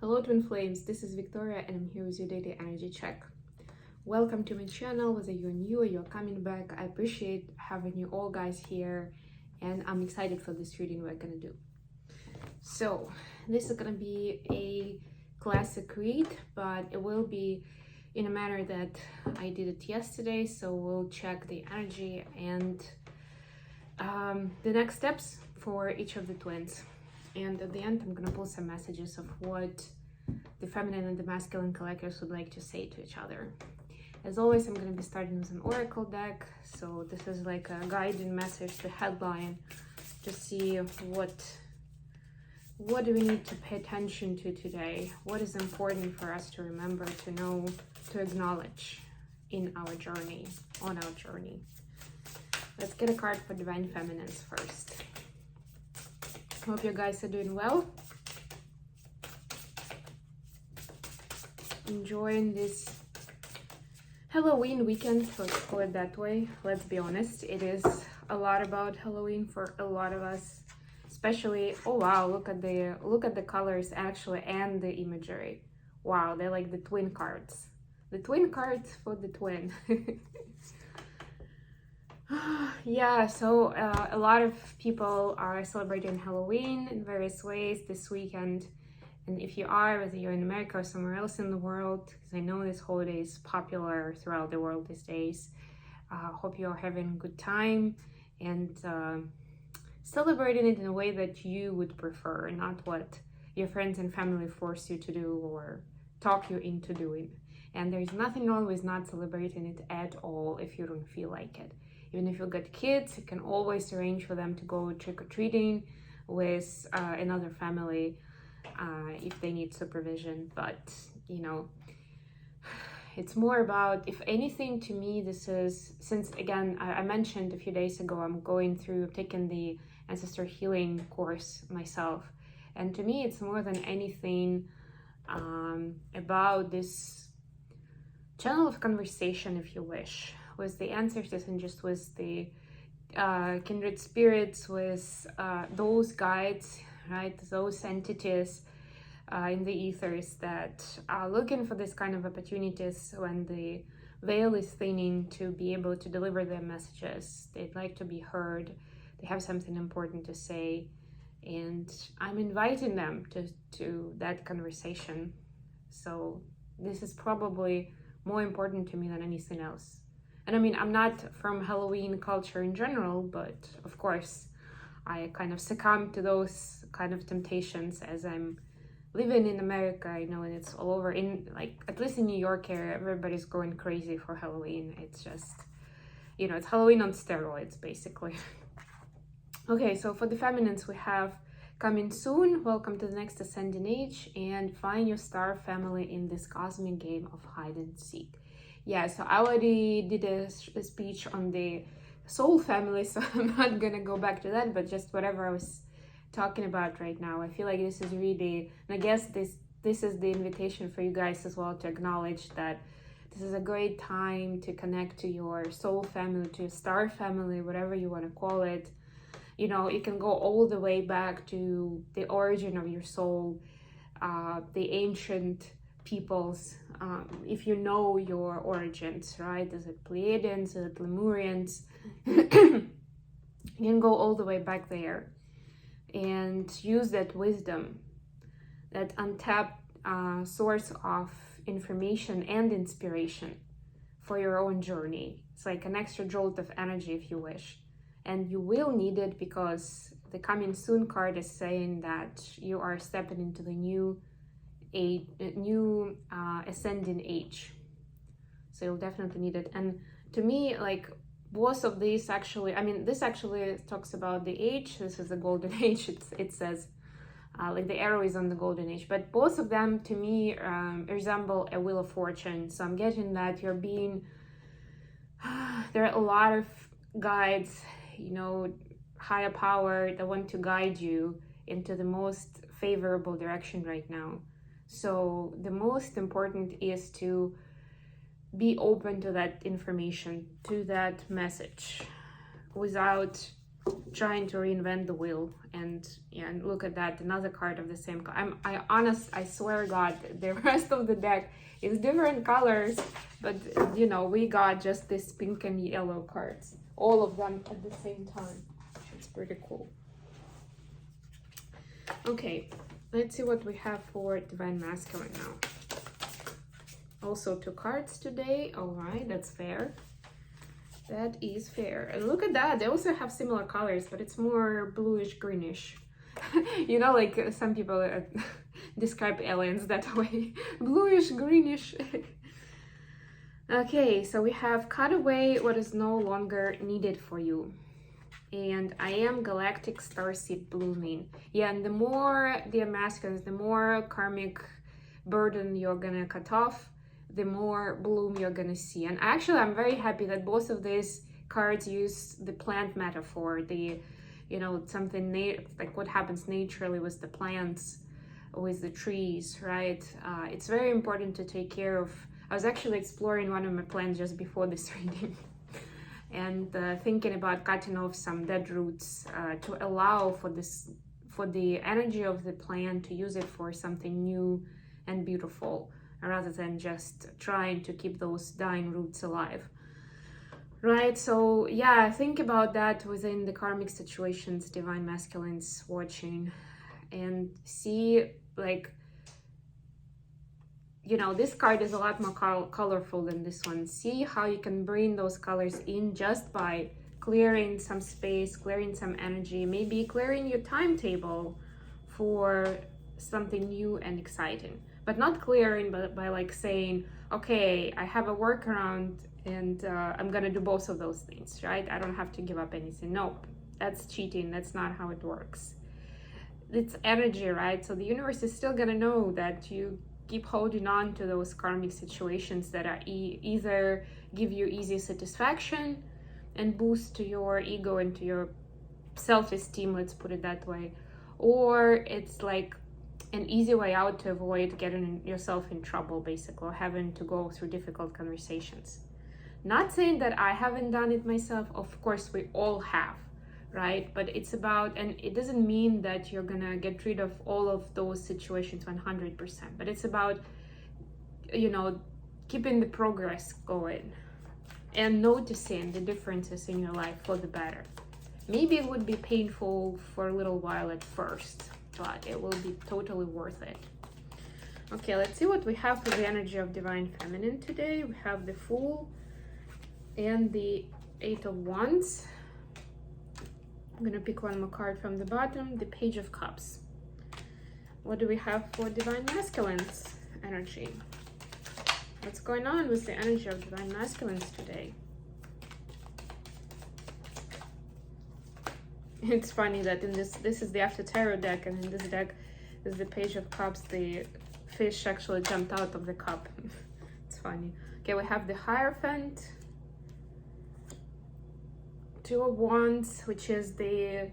Hello twin flames, this is Victoria and I'm here with your daily energy check. Welcome to my channel, whether you're new or you're coming back. I appreciate having you all guys here and I'm excited for this reading we're gonna do. So this is gonna be a classic read, but it will be in a manner that I did it yesterday, so we'll check the energy and the next steps for each of the twins. And at the end, I'm gonna pull some messages of what the feminine and the masculine collectors would like to say to each other. As always, I'm gonna be starting with an oracle deck. So this is like a guiding message, the headline, to see what do we need to pay attention to today? What is important for us to remember, to know, to acknowledge in our journey, on our journey. Let's get a card for Divine Feminines first. Hope you guys are doing well. Enjoying this Halloween weekend, let's call it that way. Let's be honest, it is a lot about Halloween for a lot of us, especially, oh wow, look at the colors actually and the imagery. Wow, they're like the twin cards. The twin cards for the twin. Yeah, so a lot of people are celebrating Halloween in various ways this weekend. And if you are, whether you're in America or somewhere else in the world, because I know this holiday is popular throughout the world these days, hope you're having a good time and celebrating it in a way that you would prefer, not what your friends and family force you to do or talk you into doing. And there's nothing wrong with not celebrating it at all if you don't feel like it. Even if you've got kids, you can always arrange for them to go trick-or-treating with another family if they need supervision. But, you know, it's more about, if anything, to me, this is, since, again, I mentioned a few days ago, I'm taking the Ancestor Healing course myself. And to me, it's more than anything about this channel of conversation, if you wish, with the ancestors and just with the kindred spirits, with those guides, right, those entities in the ethers that are looking for this kind of opportunities when the veil is thinning to be able to deliver their messages. They'd like to be heard, they have something important to say, and I'm inviting them to that conversation. So this is probably more important to me than anything else. And I mean, I'm not from Halloween culture in general, but of course, I kind of succumb to those kind of temptations as I'm living in America. I know it's all over, in like, at least in New York area, everybody's going crazy for Halloween. It's just, you know, it's Halloween on steroids, basically. Okay, so for the feminines, we have coming soon, welcome to the next ascending age, and find your star family in this cosmic game of hide and seek. Yeah, so I already did a speech on the soul family, so I'm not gonna go back to that, but just whatever I was talking about right now, I feel like this is really, and I guess this is the invitation for you guys as well, to acknowledge that this is a great time to connect to your soul family, to your star family, whatever you want to call it. You know, you can go all the way back to the origin of your soul, the ancient peoples, if you know your origins, right? Is it Pleiadians, is it Lemurians? You can go all the way back there and use that wisdom, that untapped source of information and inspiration for your own journey. It's like an extra jolt of energy, if you wish. And you will need it because the coming soon card is saying that you are stepping into the new ascending age, so you'll definitely need it. And to me, like, both of these actually, I mean, this actually talks about the age. This is the golden age. It says like the arrow is on the golden age, but both of them to me resemble a wheel of fortune. So I'm getting that you're being there are a lot of guides, you know, higher power that want to guide you into the most favorable direction right now. So the most important is to be open to that information, to that message, without trying to reinvent the wheel. And yeah, and look at that, another card of the same color. I swear God, the rest of the deck is different colors, but you know, we got just this pink and yellow cards, all of them at the same time. It's pretty cool. Okay, let's see what we have for Divine Masculine now. Also 2 cards today. All right, that's fair. That is fair. And look at that, they also have similar colors, but it's more bluish greenish. You know, like some people describe aliens that way. Bluish greenish. Okay, so we have cut away what is no longer needed for you. And I am galactic starseed blooming. Yeah, and the more the masculines, the more karmic burden you're gonna cut off, the more bloom you're gonna see. And actually, I'm very happy that both of these cards use the plant metaphor, the, you know, something like what happens naturally with the plants, with the trees, right? It's very important to take care of. I was actually exploring one of my plants just before this reading. And thinking about cutting off some dead roots to allow for the energy of the plant, to use it for something new and beautiful, rather than just trying to keep those dying roots alive. Right, so yeah, think about that within the karmic situations Divine Masculine's watching, and see, like, you know, this card is a lot more colorful than this one. See how you can bring those colors in just by clearing some space, clearing some energy, maybe clearing your timetable for something new and exciting. But not clearing by like saying, okay, I have a workaround and I'm gonna do both of those things, right? I don't have to give up anything. Nope, that's cheating. That's not how it works. It's energy, right? So the universe is still gonna know that you keep holding on to those karmic situations that are either give you easy satisfaction and boost to your ego and to your self-esteem, let's put it that way, or it's like an easy way out to avoid getting yourself in trouble, basically, or having to go through difficult conversations. Not saying that I haven't done it myself, of course we all have, right? But it's about, and it doesn't mean that you're gonna get rid of all of those situations 100%, but it's about, you know, keeping the progress going and noticing the differences in your life for the better. Maybe it would be painful for a little while at first, but it will be totally worth it. Okay, let's see what we have for the energy of Divine Feminine today. We have the Fool and the 8 of Wands. I'm gonna pick one more card from the bottom, the Page of Cups. What do we have for Divine Masculine's energy? What's going on with the energy of Divine Masculines today? It's funny that in this is the After Tarot deck, and in this deck is the Page of Cups. The fish actually jumped out of the cup. It's funny. Okay, we have the Hierophant, 2 of Wands, which is the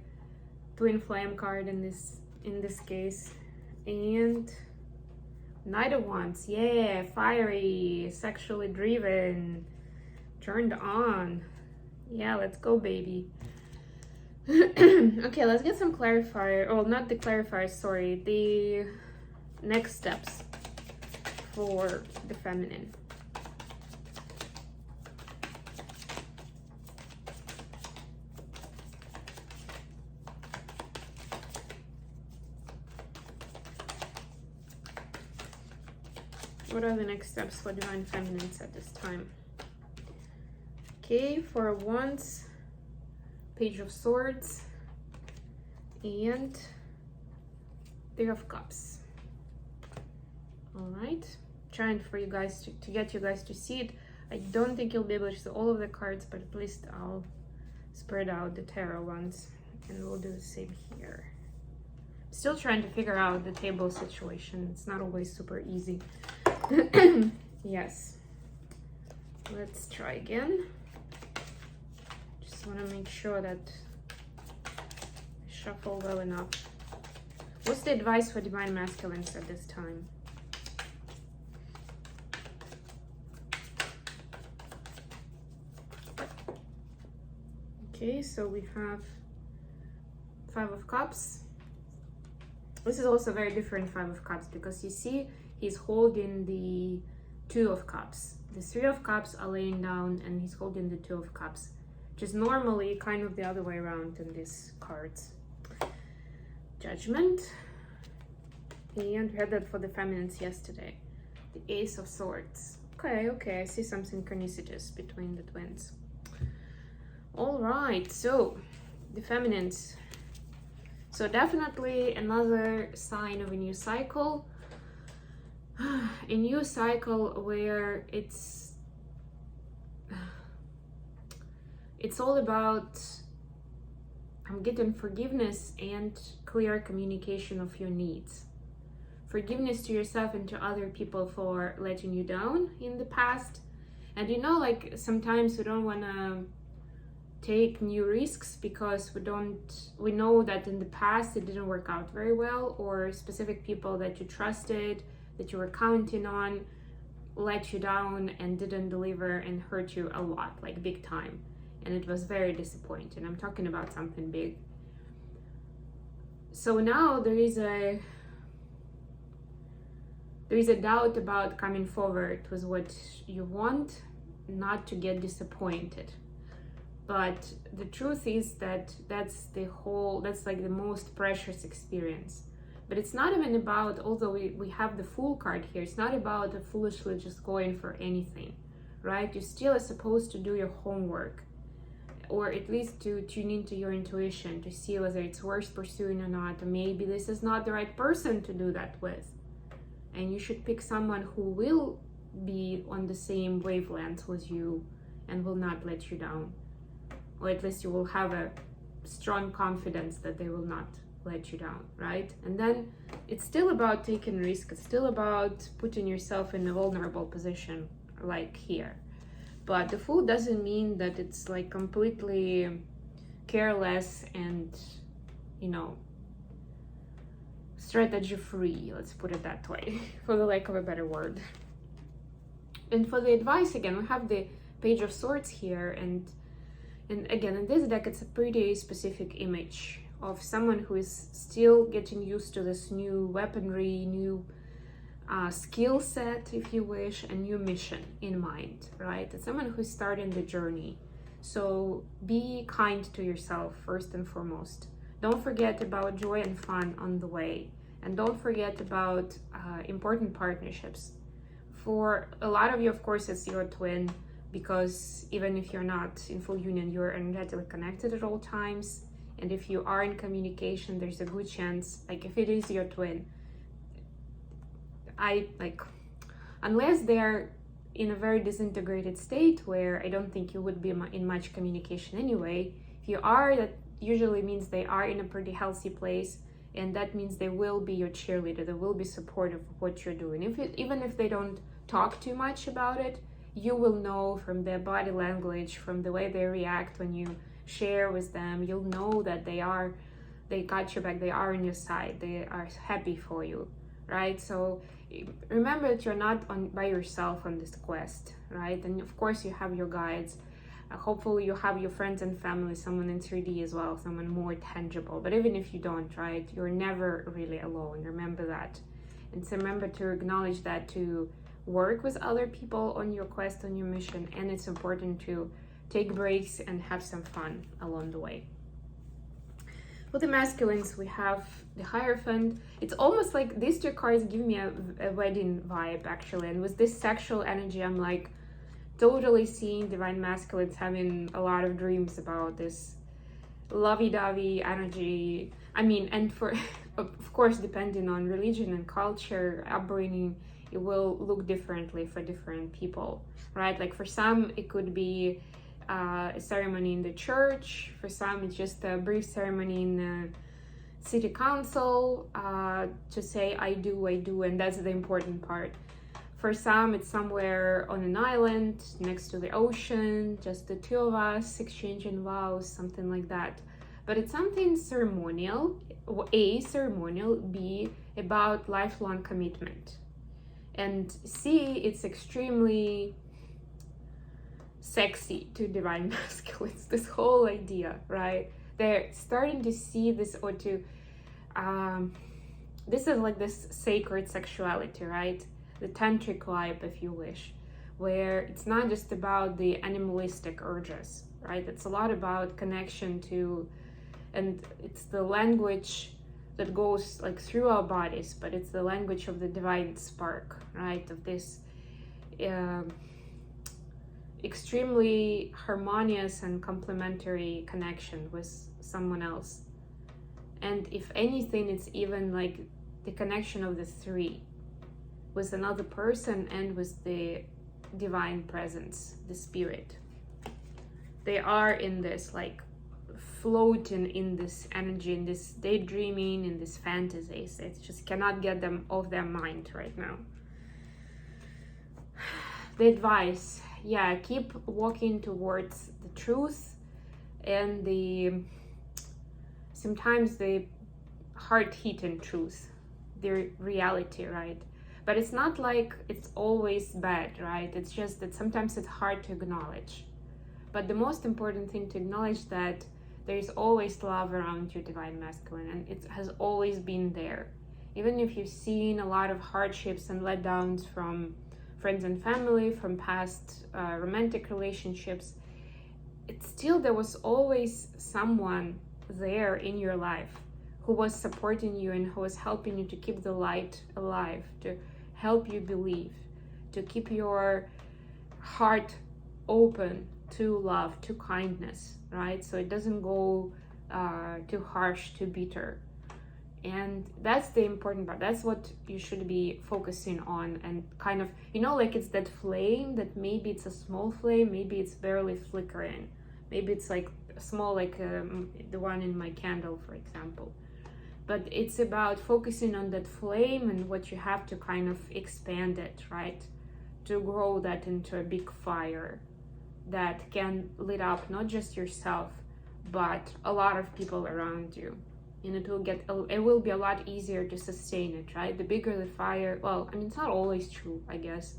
twin flame card in this case, and Knight of Wands. Yeah, fiery, sexually driven, turned on. Yeah, let's go, baby. Okay, let's get some clarifier. Oh, not the clarifier, sorry, the next steps for the feminine. What are the next steps for Divine Feminines at this time? Okay, for Wands, Page of Swords, and Pair of Cups. All right, trying for you guys to get you guys to see it. I don't think you'll be able to see all of the cards, but at least I'll spread out the tarot ones, and we'll do the same here. Still trying to figure out the table situation. It's not always super easy. Yes, let's try again. Just want to make sure that I shuffle well enough. What's the advice for Divine Masculines at this time? Okay, so we have Five of Cups. This is also a very different Five of Cups, because you see he's holding the Two of Cups. The Three of Cups are laying down and he's holding the Two of Cups, which is normally kind of the other way around in these cards. Judgment. And we had that for the feminines yesterday. The Ace of Swords. Okay, I see some synchronicities between the twins. All right, so the feminines. So definitely another sign of a new cycle. A new cycle where it's all about, I'm getting forgiveness and clear communication of your needs. Forgiveness to yourself and to other people for letting you down in the past. And you know, like sometimes we don't want to take new risks because we know that in the past it didn't work out very well, or specific people that you trusted, that you were counting on, let you down and didn't deliver and hurt you a lot, like big time. And it was very disappointing. I'm talking about something big. So now there is a doubt about coming forward with what you want, not to get disappointed. But the truth is that that's like the most precious experience. But it's not even about, although we have the Fool card here, it's not about foolishly just going for anything, right? You still are supposed to do your homework, or at least to tune into your intuition to see whether it's worth pursuing or not. Or maybe this is not the right person to do that with. And you should pick someone who will be on the same wavelength with you and will not let you down. Or at least you will have a strong confidence that they will not let you down, right? And then it's still about taking risk. It's still about putting yourself in a vulnerable position, like here. But the Fool doesn't mean that it's like completely careless and, you know, strategy free, let's put it that way, for the lack of a better word. And for the advice, again, we have the Page of Swords here, and again, in this deck, it's a pretty specific image of someone who is still getting used to this new weaponry, new skill set, if you wish, a new mission in mind, right? It's someone who's starting the journey. So be kind to yourself first and foremost. Don't forget about joy and fun on the way. And don't forget about important partnerships. For a lot of you, of course, it's your twin, because even if you're not in full union, you're energetically connected at all times. And if you are in communication, there's a good chance, like if it is your twin, unless they're in a very disintegrated state where I don't think you would be in much communication anyway. If you are, that usually means they are in a pretty healthy place, and that means they will be your cheerleader. They will be supportive of what you're doing. Even if they don't talk too much about it, you will know from their body language, from the way they react when you share with them, you'll know that they got your back, they are on your side, they are happy for you, right? So remember that you're not by yourself on this quest, right? And of course you have your guides. Hopefully you have your friends and family, someone in 3D as well, someone more tangible. But even if you don't, right, you're never really alone. Remember that. And so remember to acknowledge that, to work with other people on your quest, on your mission. And it's important to take breaks and have some fun along the way. For the masculines, we have the Hierophant. It's almost like these two cards give me a wedding vibe, actually. And with this sexual energy, I'm like totally seeing divine masculines having a lot of dreams about this lovey-dovey energy. I mean, and for, of course, depending on religion and culture, upbringing, it will look differently for different people, right? Like for some, it could be a ceremony in the church. For some, it's just a brief ceremony in the city council to say, I do, and that's the important part. For some, it's somewhere on an island next to the ocean, just the two of us exchanging vows, something like that. But it's something ceremonial, A, ceremonial, B, about lifelong commitment. And C, it's extremely sexy to divine masculines, this whole idea, right? they're starting to see this, or to this is like this sacred sexuality, right? The tantric vibe, if you wish, where it's not just about the animalistic urges, right? It's a lot about connection to, and it's the language that goes like through our bodies, but it's the language of the divine spark, right? Of this extremely harmonious and complementary connection with someone else. And if anything, it's even like the connection of the three, with another person and with the divine presence, the spirit. They are in this like floating in this energy, in this daydreaming, in this fantasies. It just cannot get them off their mind right now. The advice, yeah, keep walking towards the truth and the sometimes the heart-hitting truth, the reality, right? But it's not like it's always bad, right? It's just that sometimes it's hard to acknowledge. But the most important thing to acknowledge that there is always love around your divine masculine, and it has always been there. Even if you've seen a lot of hardships and letdowns from friends and family, from past romantic relationships, it's still, there was always someone there in your life who was supporting you and who was helping you to keep the light alive, to help you believe, to keep your heart open to love, to kindness, right? So it doesn't go too harsh, too bitter. And that's the important part. That's what you should be focusing on, and kind of, you know, like it's that flame that maybe it's a small flame, maybe it's barely flickering, maybe it's like small, like the one in my candle, for example. But it's about focusing on that flame and what you have to kind of expand it, right? To grow that into a big fire that can lit up not just yourself, but a lot of people around you. And it will be a lot easier to sustain it, right? The bigger the fire, well, I mean, it's not always true, I guess,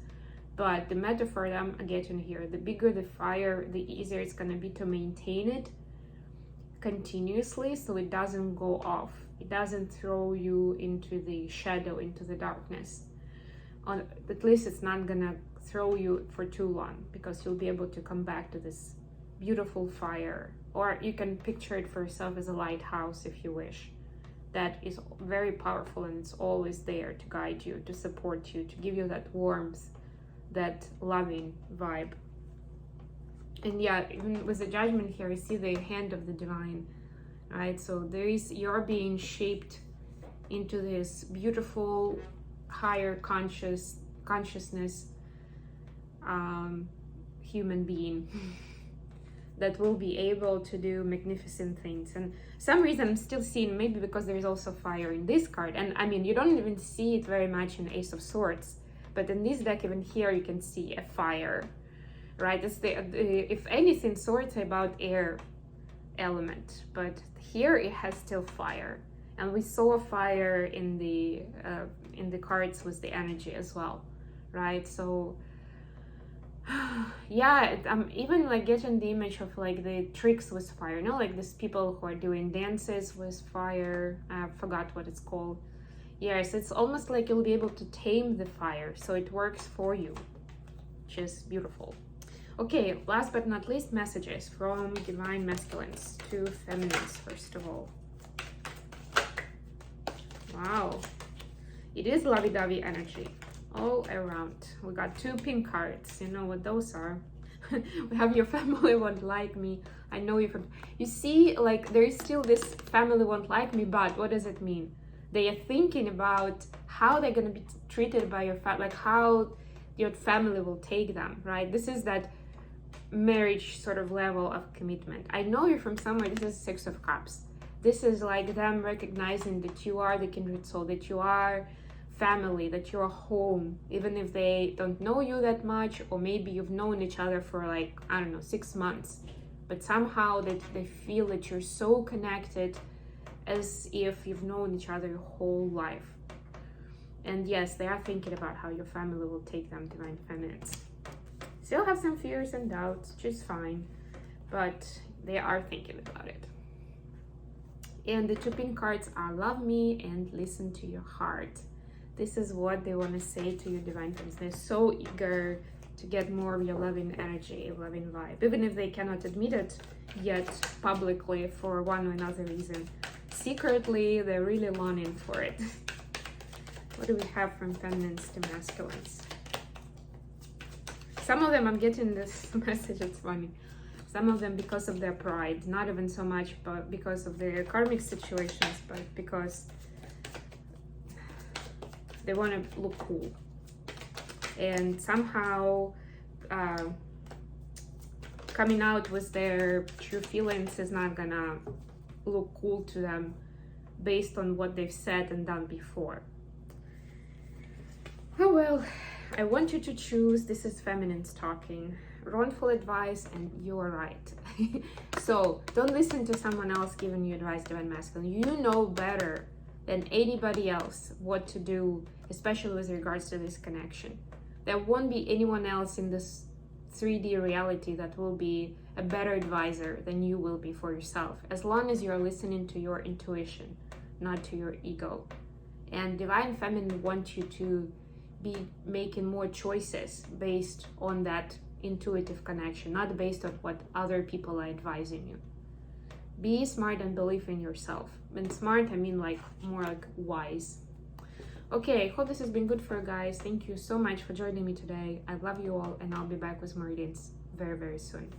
but the metaphor that I'm getting here, the bigger the fire, the easier it's going to be to maintain it continuously, so it doesn't go off. It doesn't throw you into the shadow, into the darkness. At least it's not gonna throw you for too long, because you'll be able to come back to this beautiful fire. Or you can picture it for yourself as a lighthouse, if you wish, that is very powerful, and it's always there to guide you, to support you, to give you that warmth, that loving vibe. And yeah, even with the judgment here, you see the hand of the divine, right? So you're being shaped into this beautiful higher consciousness human being that will be able to do magnificent things. And some reason I'm still seeing, maybe because there is also fire in this card, and I mean, you don't even see it very much in Ace of Swords, but in this deck, even here, you can see a fire, right? It's if anything, swords are about air element, but here it has still fire, and we saw fire in the cards with the energy as well, right? So yeah, I'm even like getting the image of like the tricks with fire, you know, like these people who are doing dances with fire. I forgot what it's called. Yes, it's almost like you'll be able to tame the fire, so it works for you, which is beautiful. Okay, last but not least, messages from divine masculines to feminines, first of all. Wow, it is lovey-dovey energy all around. We got 2 pink cards. You know what those are. We have your family won't like me. I know you from. You see, like there is still this family won't like me, but what does it mean? They are thinking about how they're gonna be treated by your family, like how your family will take them, right? This is that marriage sort of level of commitment. I know you're from somewhere. This is 6 of Cups. This is like them recognizing that you are the kindred soul, that you are family, that you're home, even if they don't know you that much, or maybe you've known each other for like, I don't know, 6 months, but somehow that they feel that you're so connected, as if you've known each other your whole life. And yes, they are thinking about how your family will take them, divine feminines. Still have some fears and doubts, which is fine, but they are thinking about it. And the 2 pink cards are love me and listen to your heart. This is what they want to say to you, divine friends. They're so eager to get more of your loving energy, loving vibe, even if they cannot admit it yet publicly for one or another reason. Secretly, they're really longing for it. What do we have from feminines to masculines? Some of them, I'm getting this message, it's funny. Some of them because of their pride, not even so much but because of their karmic situations, but because they want to look cool. And somehow coming out with their true feelings is not gonna look cool to them based on what they've said and done before. Oh well, I want you to choose. This is feminines talking. Wrongful advice, and you are right. So don't listen to someone else giving you advice, divine masculine. You know better than anybody else what to do, especially with regards to this connection. There won't be anyone else in this 3D reality that will be a better advisor than you will be for yourself, as long as you're listening to your intuition, not to your ego. And divine feminine wants you to be making more choices based on that intuitive connection, not based on what other people are advising you. Be smart and believe in yourself. And smart, I mean like more like wise. Okay, hope this has been good for you guys. Thank you so much for joining me today. I love you all, and I'll be back with more readings very, very soon.